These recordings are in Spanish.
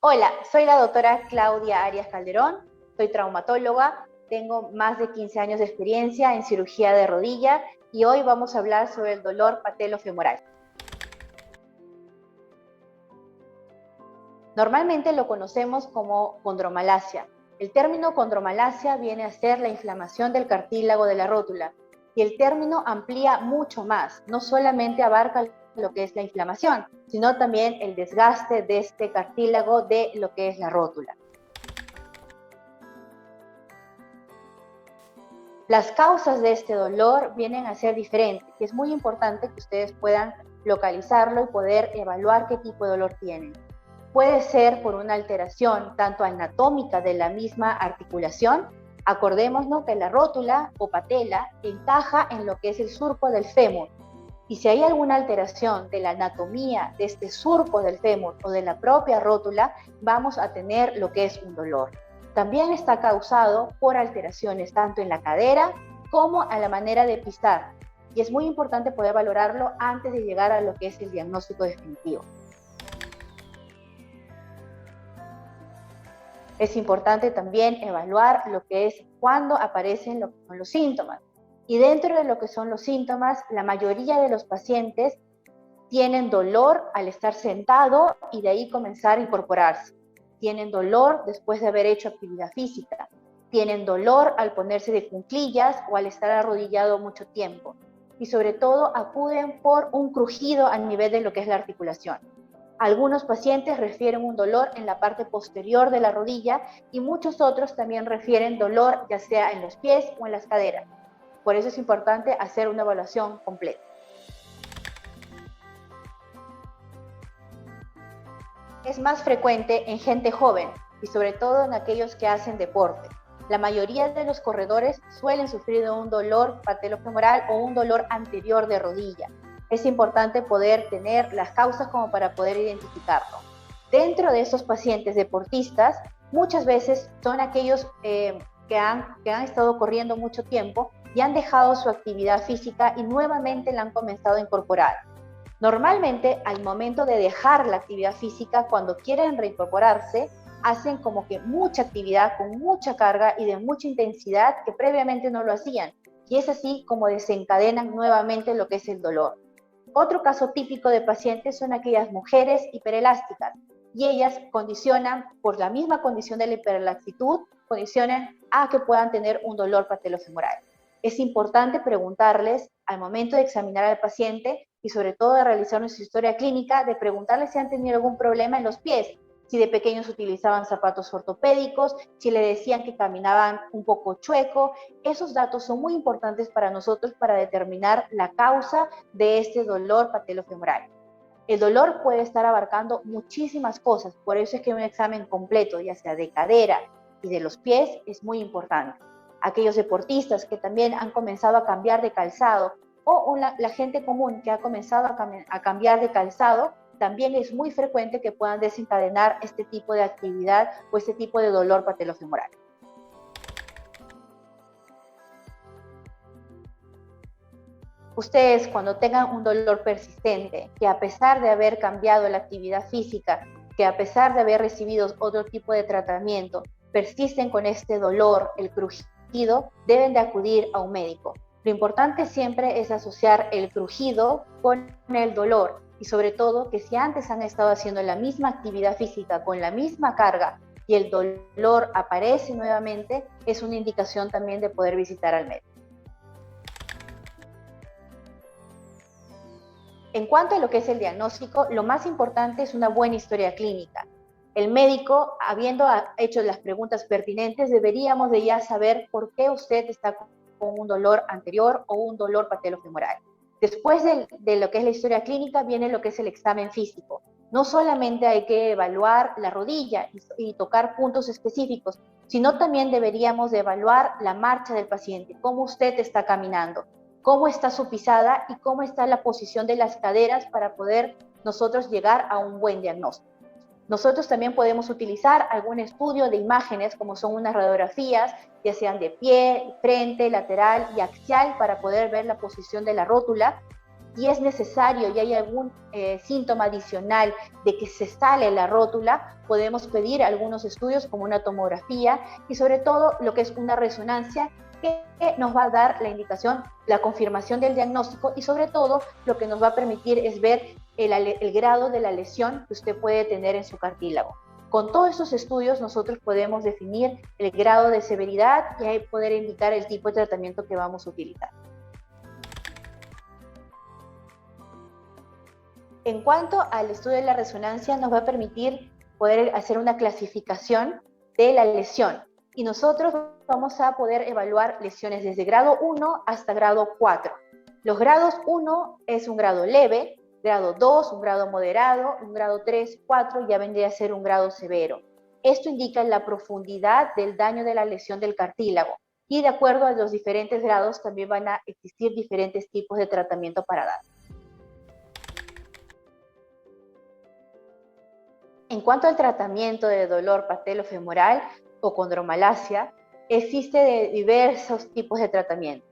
Hola, soy la doctora Claudia Arias Calderón, soy traumatóloga, tengo más de 15 años de experiencia en cirugía de rodilla y hoy vamos a hablar sobre el dolor patelofemoral. Normalmente lo conocemos como condromalacia. El término condromalacia viene a ser la inflamación del cartílago de la rótula y el término amplía mucho más, no solamente abarca lo que es la inflamación, sino también el desgaste de este cartílago de lo que es la rótula. Las causas de este dolor vienen a ser diferentes y es muy importante que ustedes puedan localizarlo y poder evaluar qué tipo de dolor tienen. Puede ser por una alteración tanto anatómica de la misma articulación. Acordémonos que la rótula o patela encaja en lo que es el surco del fémur. Y si hay alguna alteración de la anatomía de este surco del fémur o de la propia rótula, vamos a tener lo que es un dolor. También está causado por alteraciones tanto en la cadera como a la manera de pisar. Y es muy importante poder valorarlo antes de llegar a lo que es el diagnóstico definitivo. Es importante también evaluar lo que es cuando aparecen lo que son los síntomas. Y dentro de lo que son los síntomas, la mayoría de los pacientes tienen dolor al estar sentado y de ahí comenzar a incorporarse. Tienen dolor después de haber hecho actividad física. Tienen dolor al ponerse de cuclillas o al estar arrodillado mucho tiempo. Y sobre todo acuden por un crujido a nivel de lo que es la articulación. Algunos pacientes refieren un dolor en la parte posterior de la rodilla y muchos otros también refieren dolor ya sea en los pies o en las caderas. Por eso es importante hacer una evaluación completa. Es más frecuente en gente joven y sobre todo en aquellos que hacen deporte. La mayoría de los corredores suelen sufrir de un dolor patelofemoral o un dolor anterior de rodilla. Es importante poder tener las causas como para poder identificarlo. Dentro de esos pacientes deportistas, muchas veces son aquellos que han estado corriendo mucho tiempo y han dejado su actividad física y nuevamente la han comenzado a incorporar. Normalmente, al momento de dejar la actividad física, cuando quieren reincorporarse, hacen como que mucha actividad con mucha carga y de mucha intensidad que previamente no lo hacían. Y es así como desencadenan nuevamente lo que es el dolor. Otro caso típico de pacientes son aquellas mujeres hiperelásticas y ellas condicionan, por la misma condición de la hiperelastitud, condicionan a que puedan tener un dolor patelofemoral. Es importante preguntarles al momento de examinar al paciente y sobre todo de realizar nuestra historia clínica, de preguntarles si han tenido algún problema en los pies, si de pequeños utilizaban zapatos ortopédicos, si le decían que caminaban un poco chueco. Esos datos son muy importantes para nosotros para determinar la causa de este dolor patelofemoral. El dolor puede estar abarcando muchísimas cosas, por eso es que un examen completo, ya sea de cadera y de los pies, es muy importante. Aquellos deportistas que también han comenzado a cambiar de calzado o la gente común que ha comenzado a cambiar de calzado, también es muy frecuente que puedan desencadenar este tipo de actividad o este tipo de dolor patelofemoral. Ustedes cuando tengan un dolor persistente, que a pesar de haber cambiado la actividad física, que a pesar de haber recibido otro tipo de tratamiento, persisten con este dolor, el crujido, deben de acudir a un médico. Lo importante siempre es asociar el crujido con el dolor y sobre todo que si antes han estado haciendo la misma actividad física con la misma carga y el dolor aparece nuevamente, es una indicación también de poder visitar al médico. En cuanto a lo que es el diagnóstico, lo más importante es una buena historia clínica. El médico, habiendo hecho las preguntas pertinentes, deberíamos de ya saber por qué usted está con un dolor anterior o un dolor patelofemoral. Después de lo que es la historia clínica viene lo que es el examen físico. No solamente hay que evaluar la rodilla y tocar puntos específicos, sino también deberíamos de evaluar la marcha del paciente, cómo usted está caminando, cómo está su pisada y cómo está la posición de las caderas para poder nosotros llegar a un buen diagnóstico. Nosotros también podemos utilizar algún estudio de imágenes, como son unas radiografías, ya sean de pie, frente, lateral y axial, para poder ver la posición de la rótula. y es necesario y hay algún síntoma adicional de que se sale la rótula, podemos pedir algunos estudios como una tomografía y sobre todo lo que es una resonancia que nos va a dar la indicación, la confirmación del diagnóstico y sobre todo lo que nos va a permitir es ver el grado de la lesión que usted puede tener en su cartílago. Con todos estos estudios nosotros podemos definir el grado de severidad y ahí poder indicar el tipo de tratamiento que vamos a utilizar. En cuanto al estudio de la resonancia, nos va a permitir poder hacer una clasificación de la lesión y nosotros vamos a poder evaluar lesiones desde grado 1 hasta grado 4. Los grados 1 es un grado leve, grado 2 un grado moderado, un grado 3, 4 ya vendría a ser un grado severo. Esto indica la profundidad del daño de la lesión del cartílago y de acuerdo a los diferentes grados también van a existir diferentes tipos de tratamiento para dar. En cuanto al tratamiento de dolor patelofemoral o condromalacia, existe de diversos tipos de tratamiento.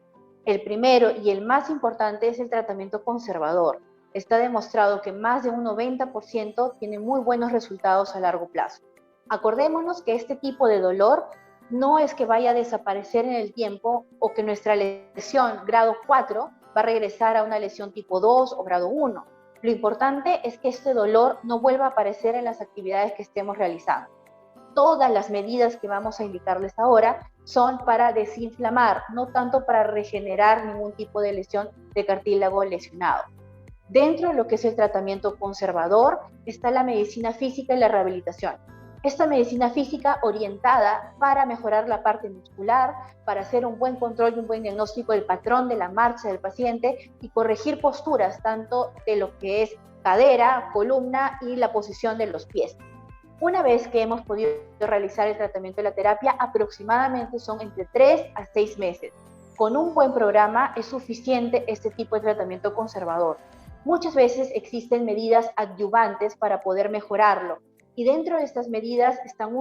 El primero y el más importante es el tratamiento conservador. Está demostrado que más de un 90% tiene muy buenos resultados a largo plazo. Acordémonos que este tipo de dolor no es que vaya a desaparecer en el tiempo o que nuestra lesión grado 4 va a regresar a una lesión tipo 2 o grado 1. Lo importante es que este dolor no vuelva a aparecer en las actividades que estemos realizando. Todas las medidas que vamos a indicarles ahora son para desinflamar, no tanto para regenerar ningún tipo de lesión de cartílago lesionado. Dentro de lo que es el tratamiento conservador está la medicina física y la rehabilitación. Esta medicina física orientada para mejorar la parte muscular, para hacer un buen control y un buen diagnóstico del patrón de la marcha del paciente y corregir posturas tanto de lo que es cadera, columna y la posición de los pies. Una vez que hemos podido realizar el tratamiento de la terapia, aproximadamente son entre 3 a 6 meses. Con un buen programa es suficiente este tipo de tratamiento conservador. Muchas veces existen medidas adyuvantes para poder mejorarlo. Y dentro de estas medidas están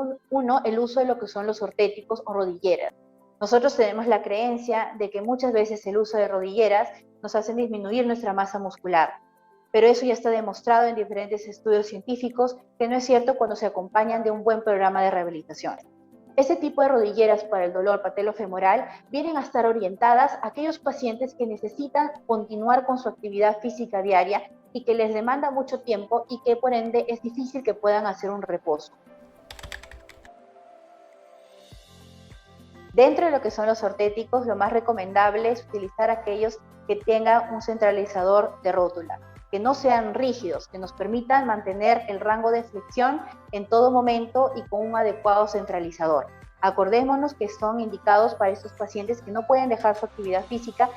el uso de lo que son los ortéticos o rodilleras. Nosotros tenemos la creencia de que muchas veces el uso de rodilleras nos hace disminuir nuestra masa muscular, pero eso ya está demostrado en diferentes estudios científicos que no es cierto cuando se acompañan de un buen programa de rehabilitación. Este tipo de rodilleras para el dolor patelofemoral vienen a estar orientadas a aquellos pacientes que necesitan continuar con su actividad física diaria y que les demanda mucho tiempo y que por ende es difícil que puedan hacer un reposo. Dentro de lo que son los ortéticos, lo más recomendable es utilizar aquellos que tengan un centralizador de rótula, que no sean rígidos, que nos permitan mantener el rango de flexión en todo momento y con un adecuado centralizador. Acordémonos que son indicados para estos pacientes que no pueden dejar su actividad física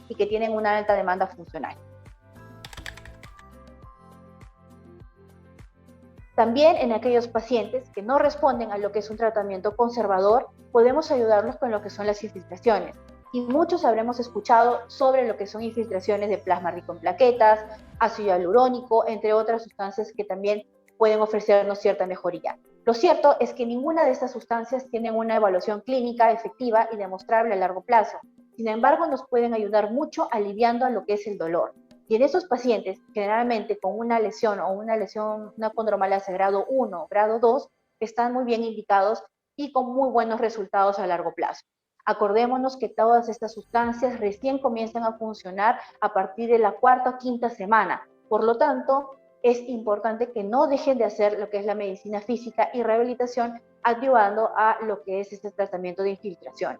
y que tienen una alta demanda funcional. También en aquellos pacientes que no responden a lo que es un tratamiento conservador, podemos ayudarlos con lo que son las infiltraciones. Y muchos habremos escuchado sobre lo que son infiltraciones de plasma rico en plaquetas, ácido hialurónico, entre otras sustancias que también pueden ofrecernos cierta mejoría. Lo cierto es que ninguna de estas sustancias tienen una evaluación clínica efectiva y demostrable a largo plazo. Sin embargo, nos pueden ayudar mucho aliviando a lo que es el dolor. Y en esos pacientes, generalmente con una lesión o una condromalacia grado 1 o grado 2, están muy bien indicados y con muy buenos resultados a largo plazo. Acordémonos que todas estas sustancias recién comienzan a funcionar a partir de la cuarta o quinta semana. Por lo tanto, es importante que no dejen de hacer lo que es la medicina física y rehabilitación, ayudando a lo que es este tratamiento de infiltración.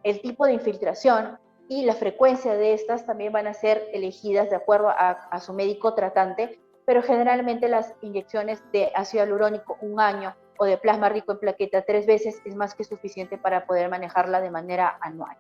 El tipo de infiltración y la frecuencia de estas también van a ser elegidas de acuerdo a su médico tratante, pero generalmente las inyecciones de ácido hialurónico 1 año o de plasma rico en plaqueta 3 veces es más que suficiente para poder manejarla de manera anual.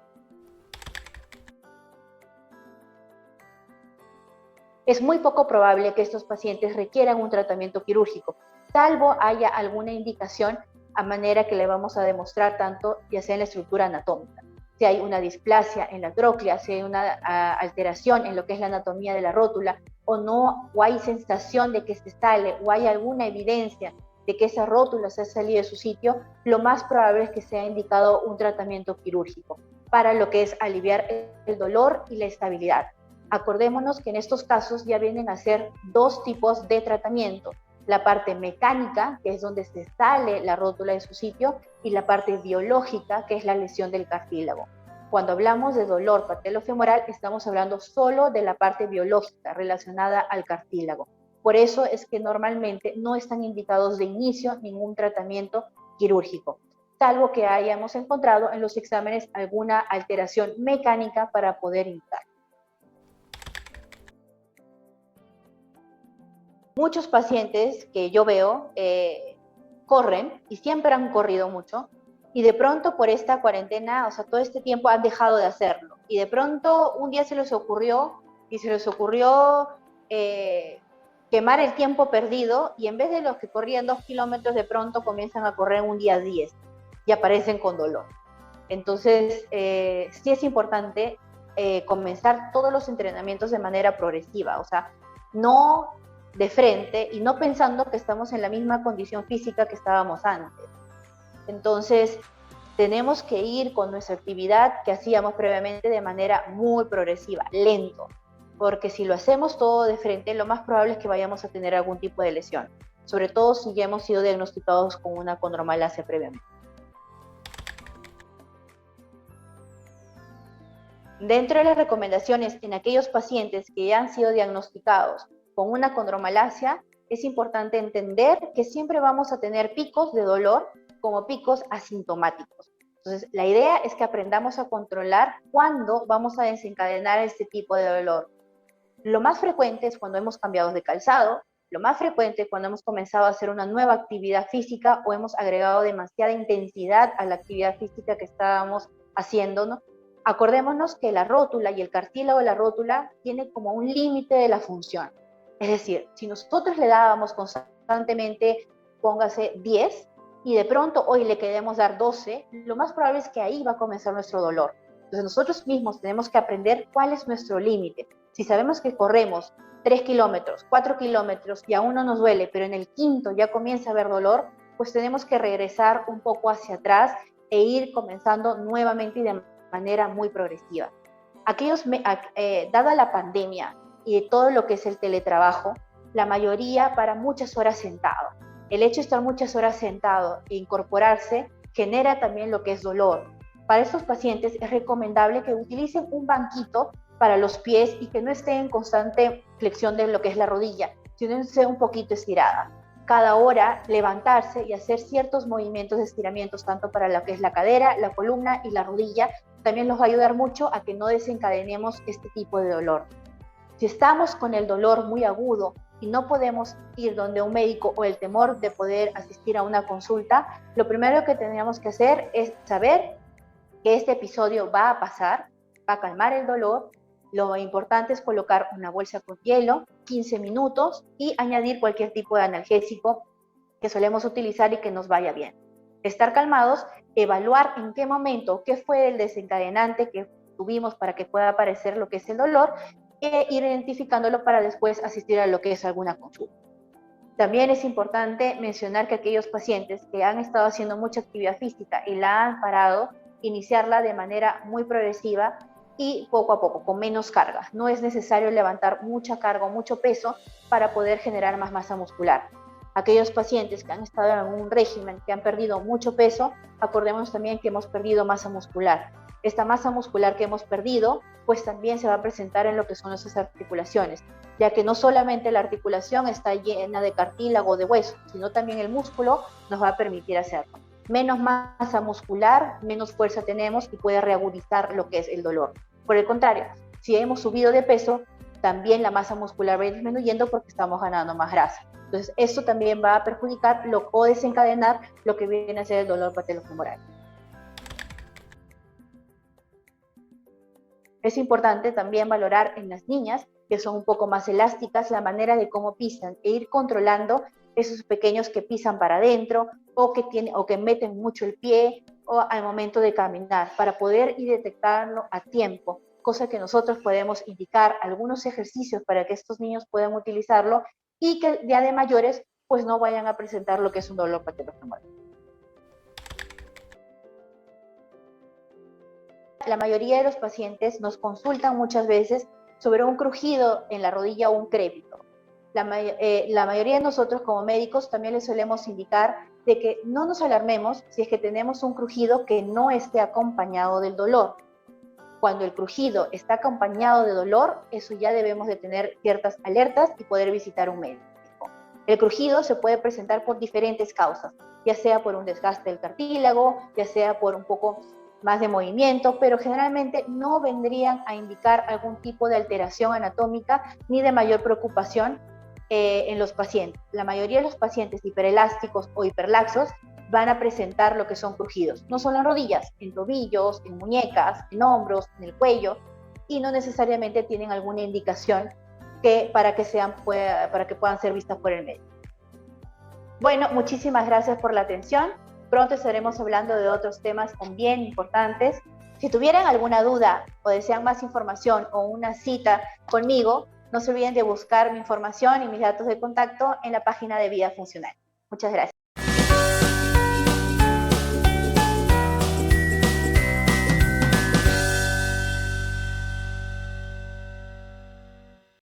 Es muy poco probable que estos pacientes requieran un tratamiento quirúrgico, salvo haya alguna indicación a manera que le vamos a demostrar tanto ya sea en la estructura anatómica. Si hay una displasia en la tróclea, si hay una alteración en lo que es la anatomía de la rótula, o hay sensación de que se sale, o hay alguna evidencia de que esa rótula se ha salido de su sitio, lo más probable es que sea indicado un tratamiento quirúrgico para lo que es aliviar el dolor y la estabilidad. Acordémonos que en estos casos ya vienen a ser dos tipos de tratamiento: la parte mecánica, que es donde se sale la rótula de su sitio, y la parte biológica, que es la lesión del cartílago. Cuando hablamos de dolor patelofemoral, estamos hablando solo de la parte biológica relacionada al cartílago. Por eso es que normalmente no están indicados de inicio ningún tratamiento quirúrgico, salvo que hayamos encontrado en los exámenes alguna alteración mecánica para poder indicar. Muchos pacientes que yo veo corren, y siempre han corrido mucho, y de pronto por esta cuarentena, o sea, todo este tiempo han dejado de hacerlo. Y de pronto un día se les ocurrió quemar el tiempo perdido, y en vez de los que corrían 2 kilómetros, de pronto comienzan a correr un día 10 y aparecen con dolor. Entonces, sí es importante comenzar todos los entrenamientos de manera progresiva, o sea, no de frente y no pensando que estamos en la misma condición física que estábamos antes. Entonces, tenemos que ir con nuestra actividad que hacíamos previamente de manera muy progresiva, lento, porque si lo hacemos todo de frente, lo más probable es que vayamos a tener algún tipo de lesión, sobre todo si ya hemos sido diagnosticados con una condromalacia previamente. Dentro de las recomendaciones en aquellos pacientes que ya han sido diagnosticados con una condromalacia, es importante entender que siempre vamos a tener picos de dolor como picos asintomáticos. Entonces, la idea es que aprendamos a controlar cuándo vamos a desencadenar este tipo de dolor. Lo más frecuente es cuando hemos cambiado de calzado, lo más frecuente es cuando hemos comenzado a hacer una nueva actividad física o hemos agregado demasiada intensidad a la actividad física que estábamos haciendo, ¿no? Acordémonos que la rótula y el cartílago de la rótula tiene como un límite de la función. Es decir, si nosotros le dábamos constantemente, póngase 10, y de pronto hoy le queremos dar 12, lo más probable es que ahí va a comenzar nuestro dolor. Entonces nosotros mismos tenemos que aprender cuál es nuestro límite. Si sabemos que corremos 3 kilómetros, 4 kilómetros y aún no nos duele, pero en el quinto ya comienza a haber dolor, pues tenemos que regresar un poco hacia atrás e ir comenzando nuevamente y de manera muy progresiva. Dada la pandemia y todo lo que es el teletrabajo, la mayoría para muchas horas sentado. El hecho de estar muchas horas sentado e incorporarse genera también lo que es dolor. Para estos pacientes es recomendable que utilicen un banquito para los pies y que no esté en constante flexión de lo que es la rodilla, sino que esté un poquito estirada. Cada hora levantarse y hacer ciertos movimientos de estiramientos, tanto para lo que es la cadera, la columna y la rodilla, también nos va a ayudar mucho a que no desencadenemos este tipo de dolor. Si estamos con el dolor muy agudo y no podemos ir donde un médico o el temor de poder asistir a una consulta, lo primero que tenemos que hacer es saber que este episodio va a pasar, va a calmar el dolor. Lo importante es colocar una bolsa con hielo, 15 minutos, y añadir cualquier tipo de analgésico que solemos utilizar y que nos vaya bien. Estar calmados, evaluar en qué momento, qué fue el desencadenante que tuvimos para que pueda aparecer lo que es el dolor, e ir identificándolo para después asistir a lo que es alguna consulta. También es importante mencionar que aquellos pacientes que han estado haciendo mucha actividad física y la han parado, iniciarla de manera muy progresiva y poco a poco, con menos carga. No es necesario levantar mucha carga o mucho peso para poder generar más masa muscular. Aquellos pacientes que han estado en algún régimen, que han perdido mucho peso, acordémonos también que hemos perdido masa muscular. Esta masa muscular que hemos perdido, pues también se va a presentar en lo que son nuestras articulaciones, ya que no solamente la articulación está llena de cartílago o de hueso, sino también el músculo nos va a permitir hacerlo. Menos masa muscular, menos fuerza tenemos y puede reagudizar lo que es el dolor. Por el contrario, si hemos subido de peso, también la masa muscular va disminuyendo porque estamos ganando más grasa. Entonces, esto también va a perjudicar o desencadenar lo que viene a ser el dolor patelofemoral. Es importante también valorar en las niñas, que son un poco más elásticas, la manera de cómo pisan e ir controlando esos pequeños que pisan para adentro o que meten mucho el pie o al momento de caminar, para poder ir detectarlo a tiempo, cosa que nosotros podemos indicar algunos ejercicios para que estos niños puedan utilizarlo y que ya de mayores pues no vayan a presentar lo que es un dolor patelofemoral. La mayoría de los pacientes nos consultan muchas veces sobre un crujido en la rodilla o un crépito. La mayoría de nosotros como médicos también les solemos indicar de que no nos alarmemos si es que tenemos un crujido que no esté acompañado del dolor. Cuando el crujido está acompañado de dolor, eso ya debemos de tener ciertas alertas y poder visitar un médico. El crujido se puede presentar por diferentes causas, ya sea por un desgaste del cartílago, ya sea por un poco más de movimiento, pero generalmente no vendrían a indicar algún tipo de alteración anatómica ni de mayor preocupación en los pacientes. La mayoría de los pacientes hiperelásticos o hiperlaxos van a presentar lo que son crujidos, no solo en rodillas, en tobillos, en muñecas, en hombros, en el cuello, y no necesariamente tienen alguna indicación para que puedan ser vistas por el médico. Bueno, muchísimas gracias por la atención. Pronto estaremos hablando de otros temas también importantes. Si tuvieran alguna duda o desean más información o una cita conmigo, no se olviden de buscar mi información y mis datos de contacto en la página de Vida Funcional. Muchas gracias.